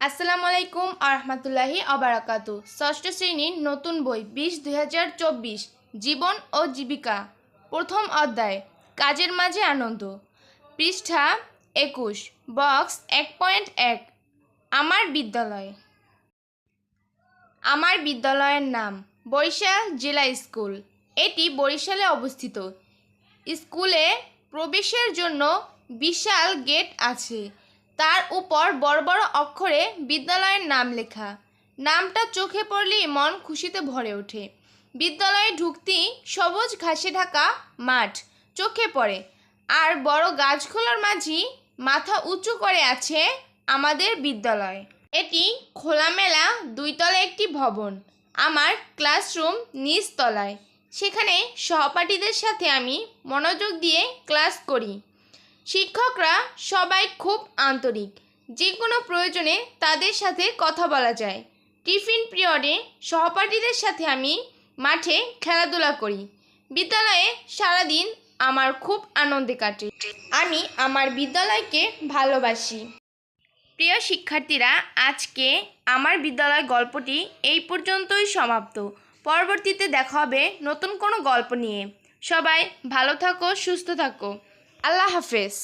আসসালামু আলাইকুম আরহামাতুল্লাহি আবারাকাতু। ষষ্ঠ শ্রেণীর নতুন বই 20-2024 জীবন ও জীবিকা, প্রথম অধ্যায় কাজের মাঝে আনন্দ, পৃষ্ঠা 21, বক্স 1.1। আমার বিদ্যালয়। আমার বিদ্যালয়ের নাম বরিশাল জেলা স্কুল। এটি বরিশালে অবস্থিত। স্কুলে প্রবেশের জন্য বিশাল গেট আছে, তার উপর বড় বড় অক্ষরে বিদ্যালয়ের নাম লেখা। নামটা চোখে পড়লেই মন খুশিতে ভরে ওঠে। বিদ্যালয়ে ঢুকতেই সবুজ ঘাসে ঢাকা মাঠ চোখে পড়ে, আর বড় গাছগুলোর মাঝে মাথা উঁচু করে আছে আমাদের বিদ্যালয়। এটি খোলামেলা দুইতলা একটি ভবন। আমার ক্লাসরুম নিচতলায়। সেখানে সহপাঠীদের সাথে আমি মনোযোগ দিয়ে ক্লাস করি। শিক্ষকরা সবাই খুব আন্তরিক, যে কোনো প্রয়োজনে তাদের সাথে কথা বলা যায়। টিফিন পিরিয়ডে সহপাঠীদের সাথে আমি মাঠে খেলাধুলা করি। বিদ্যালয়ে সারাদিন আমার খুব আনন্দে কাটে। আমি আমার বিদ্যালয়কে ভালোবাসি। প্রিয় শিক্ষার্থীরা, আজকে আমার বিদ্যালয় গল্পটি এই পর্যন্তই সমাপ্ত। পরবর্তীতে দেখা হবে নতুন কোনো গল্প নিয়ে। সবাই ভালো থাকো, সুস্থ থাকো। আল্লাহ হাফেজ।